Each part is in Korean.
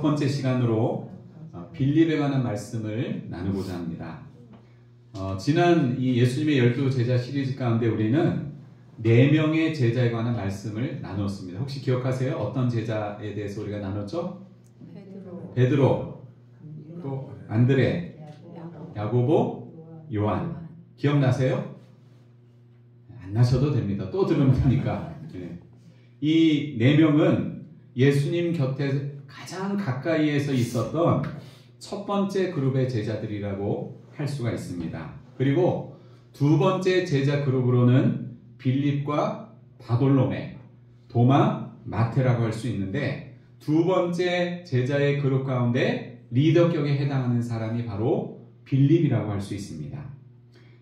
첫 번째 시간으로 빌립에 관한 말씀을 나누고자 합니다. 지난 이 예수님의 12제자 시리즈 가운데 우리는 4명의 제자에 관한 말씀을 나눴습니다. 혹시 기억하세요? 어떤 제자에 대해서 우리가 나눴죠? 베드로, 또 안드레, 야고보, 요한. 기억나세요? 안 나셔도 됩니다. 또 들으면 되니까. 이 4명은 예수님 곁에 가장 가까이에서 있었던 첫 번째 그룹의 제자들이라고 할 수가 있습니다. 그리고 두 번째 제자 그룹으로는 빌립과 바돌로메, 도마, 마테라고 할 수 있는데, 두 번째 제자의 그룹 가운데 리더격에 해당하는 사람이 바로 빌립이라고 할 수 있습니다.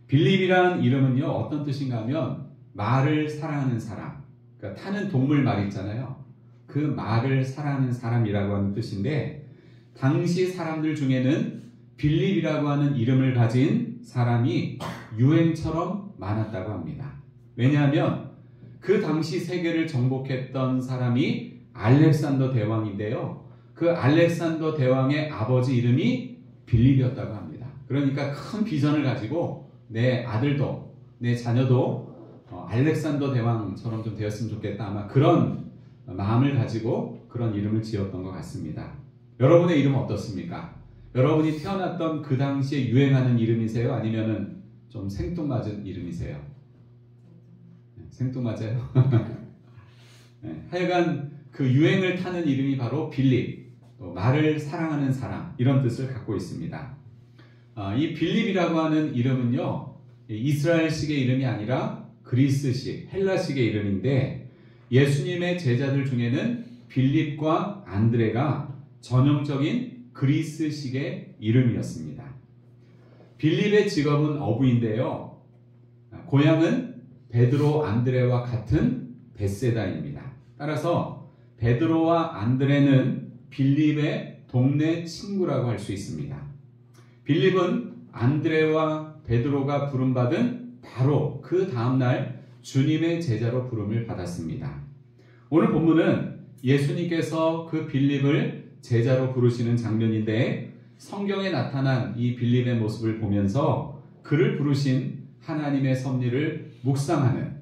빌립이란 이름은요, 어떤 뜻인가 하면 말을 사랑하는 사람, 그러니까 타는 동물 말 있잖아요. 그 말을 사랑하는 사람이라고 하는 뜻인데, 당시 사람들 중에는 빌립이라고 하는 이름을 가진 사람이 유행처럼 많았다고 합니다. 왜냐하면 그 당시 세계를 정복했던 사람이 알렉산더 대왕인데요. 그 알렉산더 대왕의 아버지 이름이 빌립이었다고 합니다. 그러니까 큰 비전을 가지고 내 아들도, 내 자녀도 알렉산더 대왕처럼 좀 되었으면 좋겠다. 아마 그런 마음을 가지고 그런 이름을 지었던 것 같습니다. 여러분의 이름은 어떻습니까? 여러분이 태어났던 그 당시에 유행하는 이름이세요? 아니면은 좀 생뚱맞은 이름이세요? 생뚱맞아요? 네, 하여간 그 유행을 타는 이름이 바로 빌립, 또 말을 사랑하는 사람, 이런 뜻을 갖고 있습니다. 이 빌립이라고 하는 이름은요, 이스라엘식의 이름이 아니라 그리스식, 헬라식의 이름인데, 예수님의 제자들 중에는 빌립과 안드레가 전형적인 그리스식의 이름이었습니다. 빌립의 직업은 어부인데요, 고향은 베드로, 안드레와 같은 벳세다입니다. 따라서 베드로와 안드레는 빌립의 동네 친구라고 할 수 있습니다. 빌립은 안드레와 베드로가 부름받은 바로 그 다음날 주님의 제자로 부름을 받았습니다. 오늘 본문은 예수님께서 그 빌립을 제자로 부르시는 장면인데, 성경에 나타난 이 빌립의 모습을 보면서 그를 부르신 하나님의 섭리를 묵상하는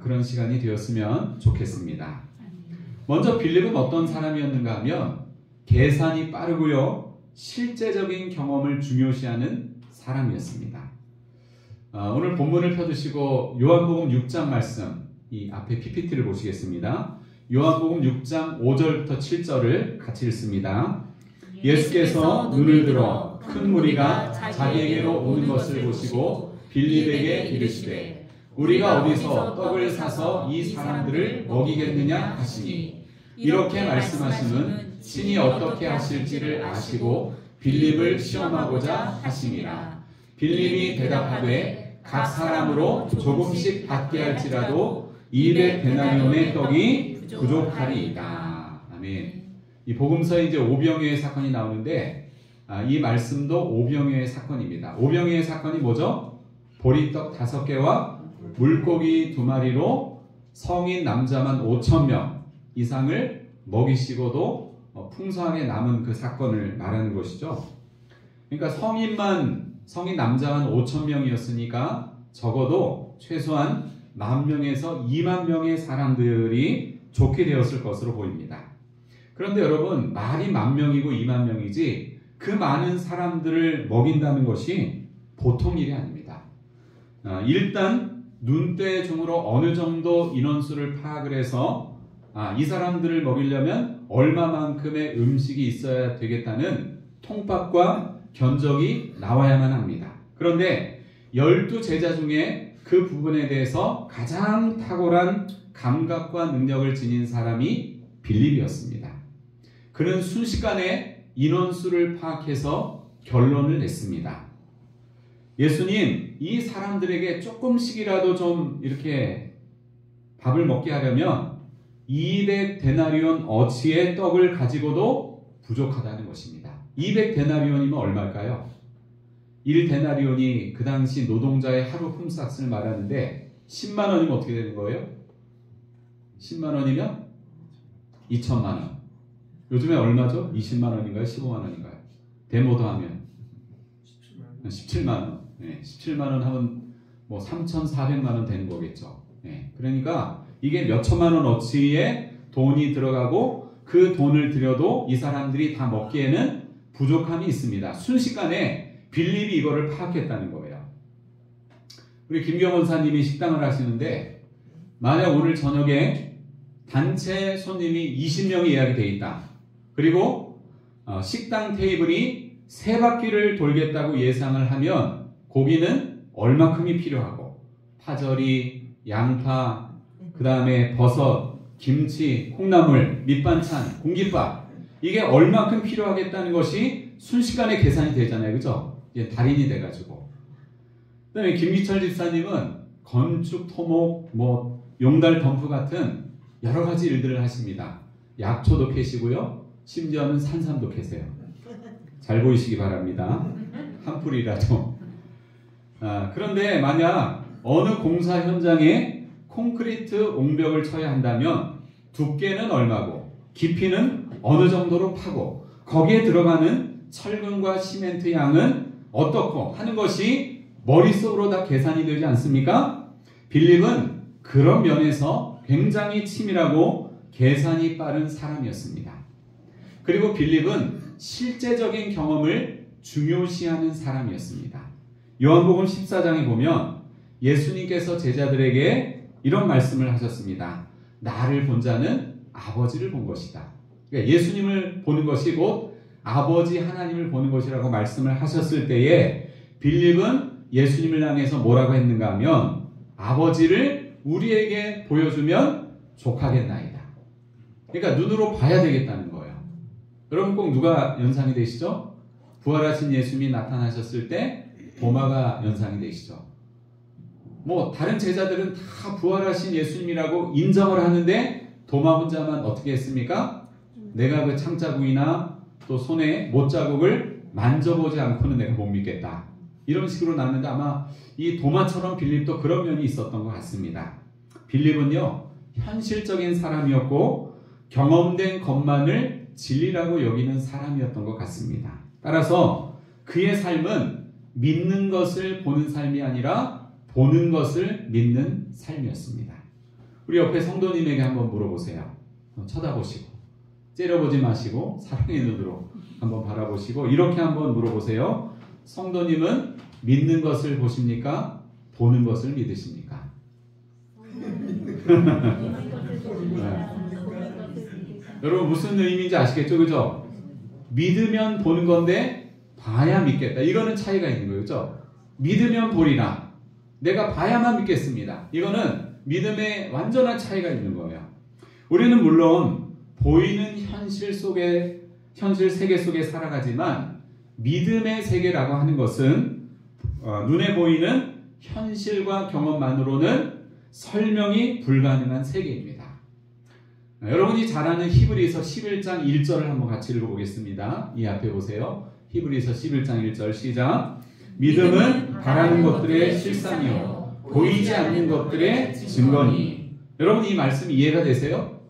그런 시간이 되었으면 좋겠습니다. 먼저 빌립은 어떤 사람이었는가 하면 계산이 빠르고요, 실제적인 경험을 중요시하는 사람이었습니다. 오늘 본문을 펴두시고 요한복음 6장 말씀, 이 앞에 PPT를 보시겠습니다. 요한복음 6장 5절부터 7절을 같이 읽습니다. 예수께서 눈을 들어 큰 무리가 자기에게로 오는 것을 보시고 빌립에게 이르시되 우리가 어디서 떡을 사서 이 사람들을 먹이겠느냐 하시니, 이렇게 말씀하심은 친히 어떻게 하실지를 아시고 빌립을 시험하고자 하심이라. 빌립이 대답하되 각 사람으로 조금씩 받게 할지라도 200데나리온의 떡이 부족하리이다. 아멘. 이 복음서에 이제 오병이어의 사건이 나오는데, 이 말씀도 오병이어의 사건입니다. 오병이어의 사건이 뭐죠? 보리떡 5개와 물고기 2마리로 성인 남자만 5,000명 이상을 먹이시고도 풍성하게 남은 그 사건을 말하는 것이죠. 그러니까 성인 남자만 5,000명이었으니까 적어도 최소한 10,000명에서 20,000명의 사람들이 좋게 되었을 것으로 보입니다. 그런데 여러분, 말이 10,000명이고 20,000명이지 그 많은 사람들을 먹인다는 것이 보통 일이 아닙니다. 일단 눈대중으로 어느 정도 인원수를 파악을 해서 이 사람들을 먹이려면 얼마만큼의 음식이 있어야 되겠다는 통밥과 견적이 나와야만 합니다. 그런데 12제자 중에 그 부분에 대해서 가장 탁월한 감각과 능력을 지닌 사람이 빌립이었습니다. 그는 순식간에 인원수를 파악해서 결론을 냈습니다. 예수님, 이 사람들에게 조금씩이라도 좀 이렇게 밥을 먹게 하려면 200데나리온 어치의 떡을 가지고도 부족하다는 것입니다. 200데나리온이면 얼마일까요? 1데나리온이 그 당시 노동자의 하루 품삯을 말하는데 10만 원이면 어떻게 되는 거예요? 10만 원이면 2천만 원. 요즘에 얼마죠? 20만 원인가요? 15만 원인가요? 데모도 하면 17만 원. 네, 17만 원 하면 뭐 3,400만 원 되는 거겠죠. 네, 그러니까 이게 몇 천만 원어치의 돈이 들어가고 그 돈을 들여도 이 사람들이 다 먹기에는 부족함이 있습니다. 순식간에 빌립이 이거를 파악했다는 거예요. 우리 김경원 사님이 식당을 하시는데 만약 오늘 저녁에 단체 손님이 20명이 예약이 돼 있다. 그리고 식당 테이블이 3바퀴를 돌겠다고 예상을 하면 고기는 얼마큼이 필요하고 파절이, 양파, 그 다음에 버섯, 김치, 콩나물, 밑반찬, 공깃밥 이게 얼마큼 필요하겠다는 것이 순식간에 계산이 되잖아요. 그죠? 이제 달인이 돼가지고 그 다음에 김기철 집사님은 건축, 토목, 용달 덤프 같은 여러 가지 일들을 하십니다. 약초도 캐시고요. 심지어는 산삼도 캐세요. 잘 보이시기 바랍니다. 한 풀이라도. 그런데 만약 어느 공사 현장에 콘크리트 옹벽을 쳐야 한다면 두께는 얼마고 깊이는 어느 정도로 파고 거기에 들어가는 철근과 시멘트 양은 어떻고 하는 것이 머릿속으로 다 계산이 되지 않습니까? 빌립은 그런 면에서 굉장히 치밀하고 계산이 빠른 사람이었습니다. 그리고 빌립은 실제적인 경험을 중요시하는 사람이었습니다. 요한복음 14장에 보면 예수님께서 제자들에게 이런 말씀을 하셨습니다. 나를 본 자는 아버지를 본 것이다. 그러니까 예수님을 보는 것이 곧 아버지 하나님을 보는 것이라고 말씀을 하셨을 때에 빌립은 예수님을 향해서 뭐라고 했는가 하면 아버지를 우리에게 보여주면 족하겠나이다. 그러니까 눈으로 봐야 되겠다는 거예요. 여러분 꼭 누가 연상이 되시죠? 부활하신 예수님이 나타나셨을 때 도마가 연상이 되시죠? 다른 제자들은 다 부활하신 예수님이라고 인정을 하는데 도마 혼자만 어떻게 했습니까? 내가 그 창자국이나 또 손에 못자국을 만져보지 않고는 내가 못 믿겠다. 이런 식으로 나왔는데 아마 이 도마처럼 빌립도 그런 면이 있었던 것 같습니다. 빌립은요, 현실적인 사람이었고 경험된 것만을 진리라고 여기는 사람이었던 것 같습니다. 따라서 그의 삶은 믿는 것을 보는 삶이 아니라 보는 것을 믿는 삶이었습니다. 우리 옆에 성도님에게 한번 물어보세요. 쳐다보시고 째려보지 마시고 사랑의 눈으로 한번 바라보시고 이렇게 한번 물어보세요. 성도님은 믿는 것을 보십니까? 보는 것을 믿으십니까? 네. 여러분 무슨 의미인지 아시겠죠? 그죠? 믿으면 보는 건데 봐야 믿겠다. 이거는 차이가 있는 거예요. 그죠? 믿으면 보리라. 내가 봐야만 믿겠습니다. 이거는 믿음의 완전한 차이가 있는 거예요. 우리는 물론 보이는 현실 세계 속에 살아가지만 믿음의 세계라고 하는 것은 눈에 보이는 현실과 경험만으로는 설명이 불가능한 세계입니다. 여러분이 잘 아는 히브리서 11장 1절을 한번 같이 읽어보겠습니다. 이 앞에 보세요. 히브리서 11장 1절 시작. 믿음은 바라는 것들의 실상이요 보이지 않는 것들의 증거니. 여러분 이 말씀 이해가 되세요?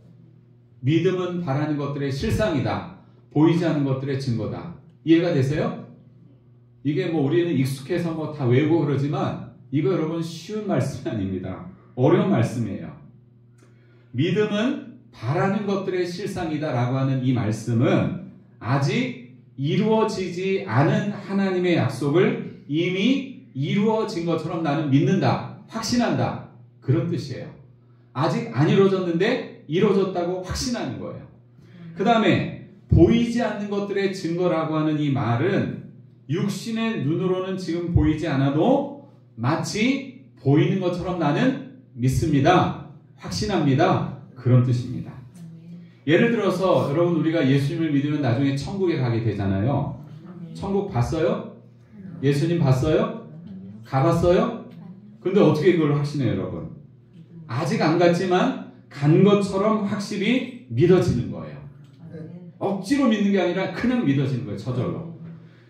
믿음은 바라는 것들의 실상이다. 보이지 않는 것들의 증거다. 이해가 되세요? 이게 우리는 익숙해서 다 외우고 그러지만 이거 여러분 쉬운 말씀이 아닙니다. 어려운 말씀이에요. 믿음은 바라는 것들의 실상이다 라고 하는 이 말씀은 아직 이루어지지 않은 하나님의 약속을 이미 이루어진 것처럼 나는 믿는다, 확신한다, 그런 뜻이에요. 아직 안 이루어졌는데 이루어졌다고 확신하는 거예요. 그 다음에 보이지 않는 것들의 증거라고 하는 이 말은 육신의 눈으로는 지금 보이지 않아도 마치 보이는 것처럼 나는 믿습니다, 확신합니다, 그런 뜻입니다. 예를 들어서 여러분 우리가 예수님을 믿으면 나중에 천국에 가게 되잖아요. 천국 봤어요? 예수님 봤어요? 가봤어요? 근데 어떻게 그걸 확신해요, 여러분? 아직 안 갔지만 간 것처럼 확실히 믿어지는 거예요. 억지로 믿는 게 아니라 그냥 믿어지는 거예요, 저절로.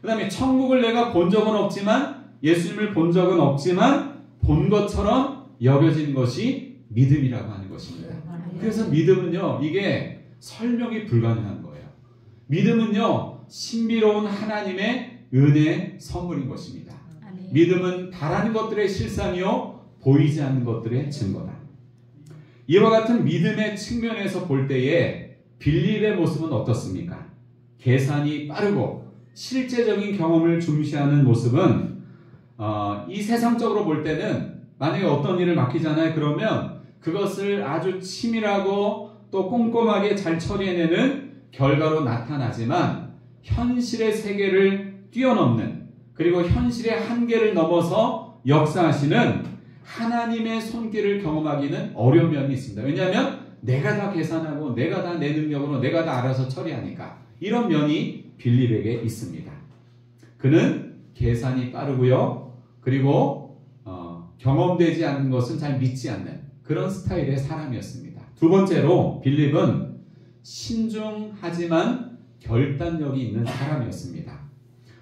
그 다음에 천국을 내가 본 적은 없지만, 예수님을 본 적은 없지만 본 것처럼 여겨지는 것이 믿음이라고 하는 것입니다. 그래서 믿음은요, 이게 설명이 불가능한 거예요. 믿음은요, 신비로운 하나님의 은혜 선물인 것입니다. 믿음은 바라는 것들의 실상이요 보이지 않는 것들의 증거다. 이와 같은 믿음의 측면에서 볼 때에 빌립의 모습은 어떻습니까? 계산이 빠르고 실제적인 경험을 중시하는 모습은 이 세상적으로 볼 때는 만약에 어떤 일을 맡기잖아요. 그러면 그것을 아주 치밀하고 또 꼼꼼하게 잘 처리해내는 결과로 나타나지만 현실의 세계를 뛰어넘는, 그리고 현실의 한계를 넘어서 역사하시는 하나님의 손길을 경험하기는 어려운 면이 있습니다. 왜냐하면 내가 다 계산하고 내가 다 내 능력으로 내가 다 알아서 처리하니까. 이런 면이 빌립에게 있습니다. 그는 계산이 빠르고요, 그리고 경험되지 않는 것은 잘 믿지 않는 그런 스타일의 사람이었습니다. 두 번째로 빌립은 신중하지만 결단력이 있는 사람이었습니다.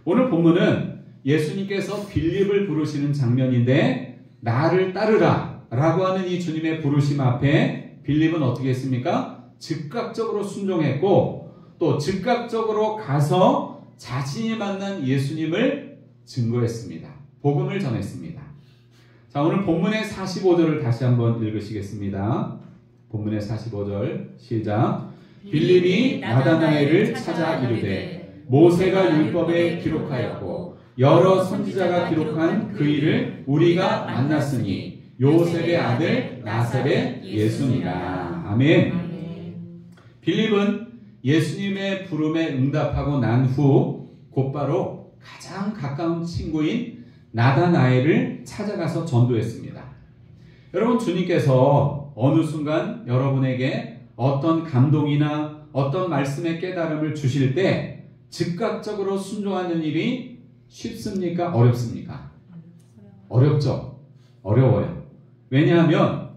오늘 본문은 예수님께서 빌립을 부르시는 장면인데, 나를 따르라 라고 하는 이 주님의 부르심 앞에 빌립은 어떻게 했습니까? 즉각적으로 순종했고, 또 즉각적으로 가서 자신이 만난 예수님을 증거했습니다. 복음을 전했습니다. 자, 오늘 본문의 45절을 다시 한번 읽으시겠습니다. 본문의 45절 시작. 빌립이 나다나엘을 찾아 이르되 모세가 율법에 기록하였고 여러 선지자가 기록한 그 일을 우리가 만났으니 요셉의 아들 나사렛 예수니라. 아멘. 빌립은 예수님의 부름에 응답하고 난 후 곧바로 가장 가까운 친구인 나다나엘을 찾아가서 전도했습니다. 여러분, 주님께서 어느 순간 여러분에게 어떤 감동이나 어떤 말씀의 깨달음을 주실 때 즉각적으로 순종하는 일이 쉽습니까? 어렵습니까? 어렵죠. 어려워요. 왜냐하면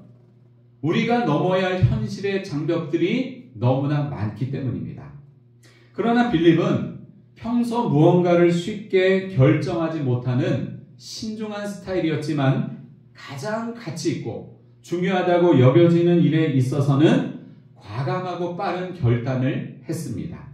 우리가 넘어야 할 현실의 장벽들이 너무나 많기 때문입니다. 그러나 빌립은 평소 무언가를 쉽게 결정하지 못하는 신중한 스타일이었지만 가장 가치 있고 중요하다고 여겨지는 일에 있어서는 과감하고 빠른 결단을 했습니다.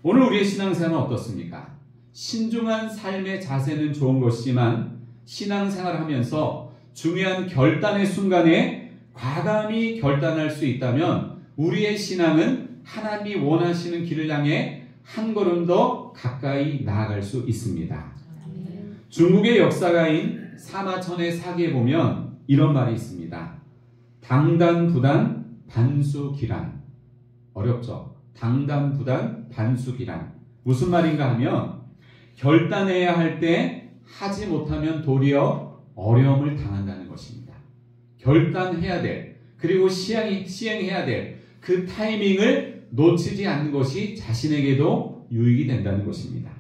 오늘 우리의 신앙생활은 어떻습니까? 신중한 삶의 자세는 좋은 것이지만 신앙생활을 하면서 중요한 결단의 순간에 과감히 결단할 수 있다면 우리의 신앙은 하나님이 원하시는 길을 향해 한 걸음 더 가까이 나아갈 수 있습니다. 중국의 역사가인 사마천의 사기에 보면 이런 말이 있습니다. 당단부단 반수기란. 어렵죠? 당단부단 반수기란. 무슨 말인가 하면 결단해야 할 때 하지 못하면 도리어 어려움을 당한다는 것입니다. 결단해야 될, 그리고 시행해야 될 그 타이밍을 놓치지 않는 것이 자신에게도 유익이 된다는 것입니다.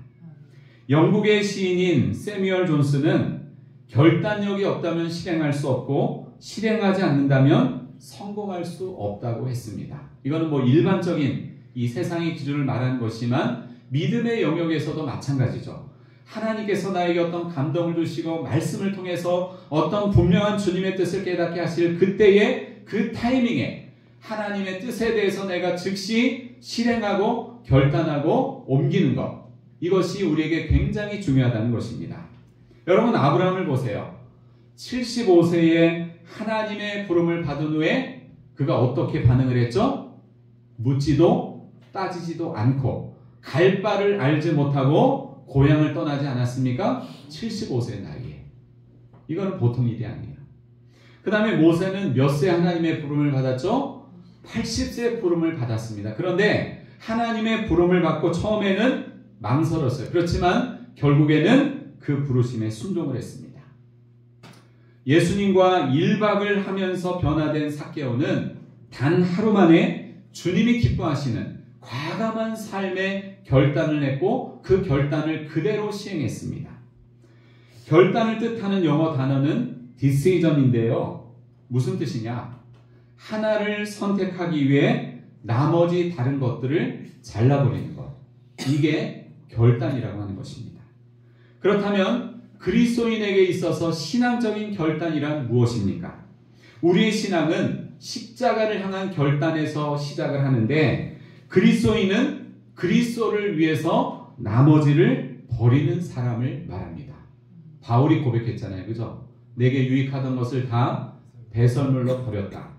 영국의 시인인 세뮤얼 존스는 결단력이 없다면 실행할 수 없고 실행하지 않는다면 성공할 수 없다고 했습니다. 이거는 일반적인 이 세상의 기준을 말하는 것이지만 믿음의 영역에서도 마찬가지죠. 하나님께서 나에게 어떤 감동을 주시고 말씀을 통해서 어떤 분명한 주님의 뜻을 깨닫게 하실 그때의 그 타이밍에 하나님의 뜻에 대해서 내가 즉시 실행하고 결단하고 옮기는 것, 이것이 우리에게 굉장히 중요하다는 것입니다. 여러분, 아브라함을 보세요. 75세에 하나님의 부름을 받은 후에 그가 어떻게 반응을 했죠? 묻지도 따지지도 않고 갈 바를 알지 못하고 고향을 떠나지 않았습니까? 75세 나이에. 이거는 보통 일이 아니에요. 그 다음에 모세는 몇 세 하나님의 부름을 받았죠? 80세 부름을 받았습니다. 그런데 하나님의 부름을 받고 처음에는 망설였어요. 그렇지만 결국에는 그 부르심에 순종을 했습니다. 예수님과 1박을 하면서 변화된 삭개오는 단 하루 만에 주님이 기뻐하시는 과감한 삶의 결단을 했고 그 결단을 그대로 시행했습니다. 결단을 뜻하는 영어 단어는 decision인데요. 무슨 뜻이냐? 하나를 선택하기 위해 나머지 다른 것들을 잘라버리는 것. 이게 결단이라고 하는 것입니다. 그렇다면 그리스도인에게 있어서 신앙적인 결단이란 무엇입니까? 우리의 신앙은 십자가를 향한 결단에서 시작을 하는데 그리스도인은 그리스도를 위해서 나머지를 버리는 사람을 말합니다. 바울이 고백했잖아요. 그죠? 내게 유익하던 것을 다 배설물로 버렸다.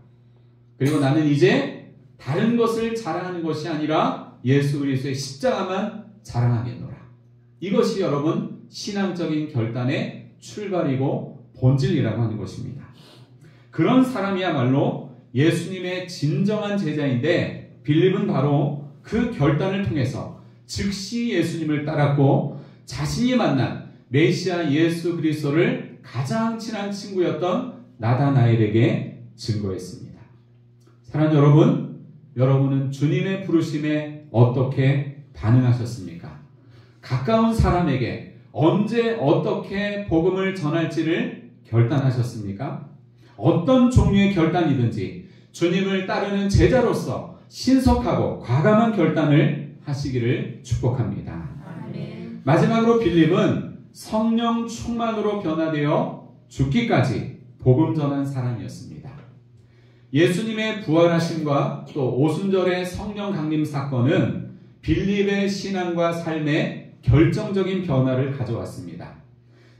그리고 나는 이제 다른 것을 자랑하는 것이 아니라 예수 그리스도의 십자가만 자랑하겠노라. 이것이 여러분 신앙적인 결단의 출발이고 본질이라고 하는 것입니다. 그런 사람이야말로 예수님의 진정한 제자인데 빌립은 바로 그 결단을 통해서 즉시 예수님을 따랐고 자신이 만난 메시아 예수 그리스도를 가장 친한 친구였던 나다나엘에게 증거했습니다. 사랑하는 여러분, 여러분은 주님의 부르심에 어떻게 반응하셨습니까? 가까운 사람에게 언제 어떻게 복음을 전할지를 결단하셨습니까? 어떤 종류의 결단이든지 주님을 따르는 제자로서 신속하고 과감한 결단을 하시기를 축복합니다. 아멘. 마지막으로 빌립은 성령 충만으로 변화되어 죽기까지 복음 전한 사람이었습니다. 예수님의 부활하심과 또 오순절의 성령 강림 사건은 빌립의 신앙과 삶에 결정적인 변화를 가져왔습니다.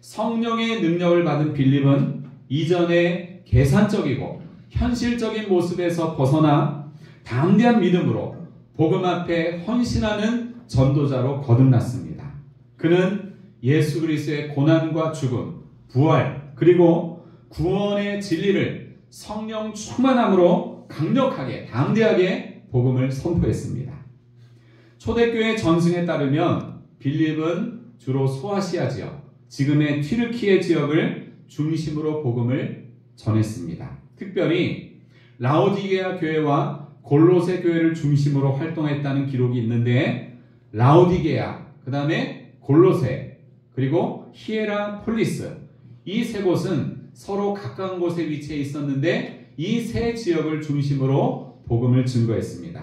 성령의 능력을 받은 빌립은 이전의 계산적이고 현실적인 모습에서 벗어나 담대한 믿음으로 복음 앞에 헌신하는 전도자로 거듭났습니다. 그는 예수 그리스도의 고난과 죽음, 부활, 그리고 구원의 진리를 성령 충만함으로 강력하게, 담대하게 복음을 선포했습니다. 초대교회 전승에 따르면 빌립은 주로 소아시아 지역, 지금의 튀르키예 지역을 중심으로 복음을 전했습니다. 특별히 라오디게아 교회와 골로새 교회를 중심으로 활동했다는 기록이 있는데 라오디게아, 그 다음에 골로새, 그리고 히에라폴리스 이 세 곳은 서로 가까운 곳에 위치해 있었는데 이 세 지역을 중심으로 복음을 증거했습니다.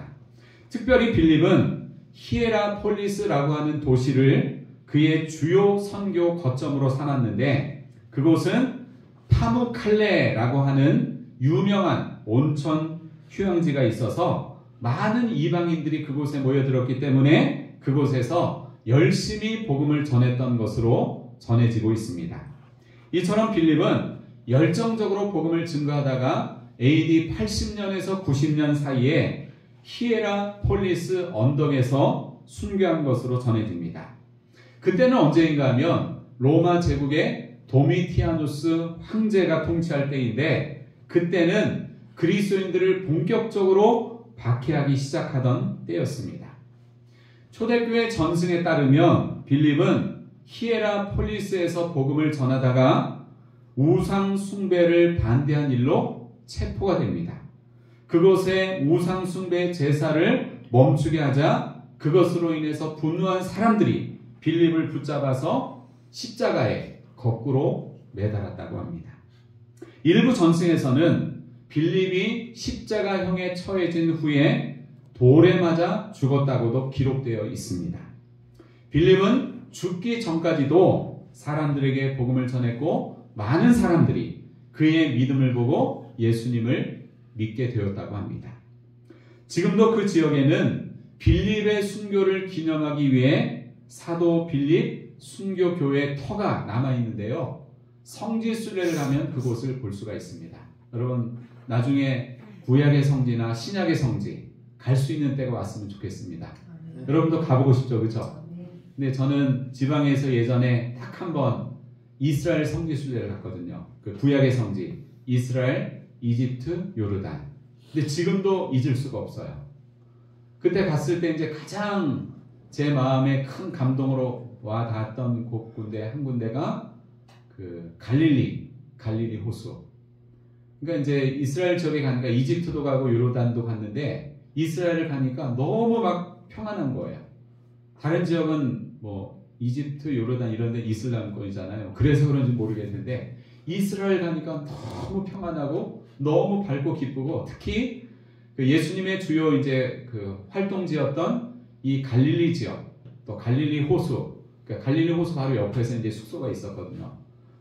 특별히 빌립은 히에라폴리스라고 하는 도시를 그의 주요 선교 거점으로 삼았는데 그곳은 파무칼레라고 하는 유명한 온천 휴양지가 있어서 많은 이방인들이 그곳에 모여들었기 때문에 그곳에서 열심히 복음을 전했던 것으로 전해지고 있습니다. 이처럼 빌립은 열정적으로 복음을 증거하다가 AD 80년에서 90년 사이에 히에라폴리스 언덕에서 순교한 것으로 전해집니다. 그때는 언제인가 하면 로마 제국의 도미티아누스 황제가 통치할 때인데 그때는 그리스도인들을 본격적으로 박해하기 시작하던 때였습니다. 초대교회 전승에 따르면 빌립은 히에라폴리스에서 복음을 전하다가 우상 숭배를 반대한 일로 체포가 됩니다. 그곳에 우상 숭배 제사를 멈추게 하자 그것으로 인해서 분노한 사람들이 빌립을 붙잡아서 십자가에 거꾸로 매달았다고 합니다. 일부 전승에서는 빌립이 십자가형에 처해진 후에 돌에 맞아 죽었다고도 기록되어 있습니다. 빌립은 죽기 전까지도 사람들에게 복음을 전했고 많은 사람들이 그의 믿음을 보고 예수님을 믿게 되었다고 합니다. 지금도 그 지역에는 빌립의 순교를 기념하기 위해 사도 빌립 순교교회 터가 남아있는데요. 성지순례를 하면 그곳을 볼 수가 있습니다. 여러분 나중에 구약의 성지나 신약의 성지 갈 수 있는 때가 왔으면 좋겠습니다. 여러분도 가보고 싶죠, 그렇죠? 근데 저는 지방에서 예전에 딱 한 번 이스라엘 성지순례를 갔거든요. 그 구약의 성지 이스라엘, 이집트, 요르단. 근데 지금도 잊을 수가 없어요. 그때 갔을 때 이제 가장 제 마음에 큰 감동으로 와 닿았던 곳 한 군데가 그 갈릴리 호수. 그러니까 이제 이스라엘 지역에 가니까 이집트도 가고 요르단도 갔는데 이스라엘을 가니까 너무 막 평안한 거예요. 다른 지역은 뭐 이집트, 요르단 이런 데 이슬람권이잖아요. 그래서 그런지 모르겠는데 이스라엘 가니까 너무 평안하고 너무 밝고 기쁘고 특히 그 예수님의 주요 이제 그 활동지였던 이 갈릴리 지역, 또 갈릴리 호수, 그러니까 갈릴리 호수 바로 옆에서 이제 숙소가 있었거든요.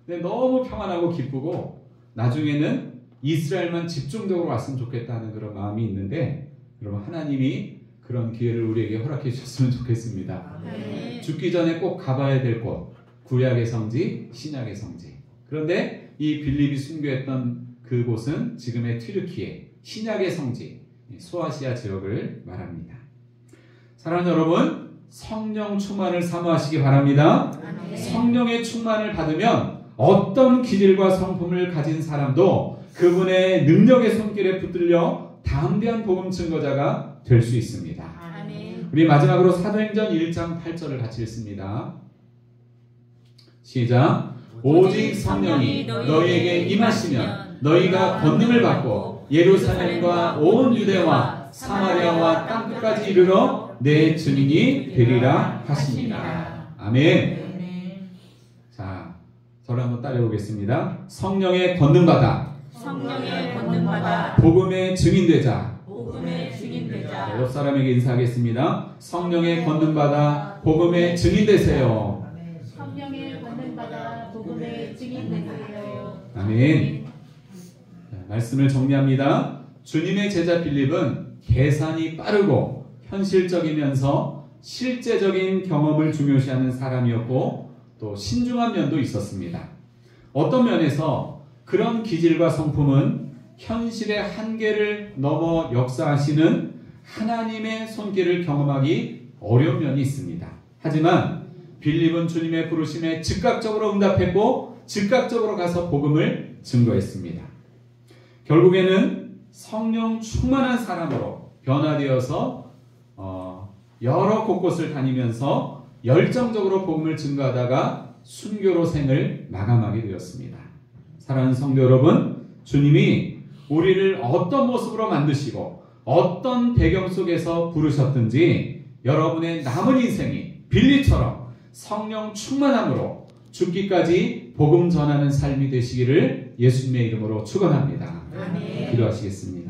근데 너무 평안하고 기쁘고 나중에는 이스라엘만 집중적으로 왔으면 좋겠다는 그런 마음이 있는데 여러분 하나님이 그 그런 기회를 우리에게 허락해 주셨으면 좋겠습니다. 아멘. 죽기 전에 꼭 가봐야 될 곳, 구약의 성지, 신약의 성지. 그런데 이 빌립이 순교했던 그곳은 지금의 튀르키예, 신약의 성지, 소아시아 지역을 말합니다. 사랑하는 여러분, 성령 충만을 사모하시기 바랍니다. 아멘. 성령의 충만을 받으면 어떤 기질과 성품을 가진 사람도 그분의 능력의 손길에 붙들려 담대한 복음 증거자가 될 수 있습니다. 아멘. 우리 마지막으로 사도행전 1장 8절을 같이 읽습니다. 시작. 오직 성령이 너희에게 임하시면 너희가 권능을 받고 예루살렘과 온 유대와 사마리아와 땅끝까지 이르러 내 증인이 되리라 하십니다. 아멘. 자, 저를 한번 따라해보겠습니다. 성령의 권능받아 성령의 권능받아 복음의 증인되자. 복음의 증인되자. 옆 사람에게 인사하겠습니다. 성령의 권능받아 복음의 증인되세요. 성령의 권능받아 복음의 증인되세요. 아멘. 말씀을 정리합니다. 주님의 제자 빌립은 계산이 빠르고 현실적이면서 실제적인 경험을 중요시하는 사람이었고 또 신중한 면도 있었습니다. 어떤 면에서 그런 기질과 성품은 현실의 한계를 넘어 역사하시는 하나님의 손길을 경험하기 어려운 면이 있습니다. 하지만 빌립은 주님의 부르심에 즉각적으로 응답했고 즉각적으로 가서 복음을 증거했습니다. 결국에는 성령 충만한 사람으로 변화되어서 여러 곳곳을 다니면서 열정적으로 복음을 증거하다가 순교로 생을 마감하게 되었습니다. 사랑하는 성도 여러분, 주님이 우리를 어떤 모습으로 만드시고 어떤 배경 속에서 부르셨든지 여러분의 남은 인생이 빌립처럼 성령 충만함으로 죽기까지 복음 전하는 삶이 되시기를 예수님의 이름으로 축원합니다. 아멘. 기도하시겠습니다.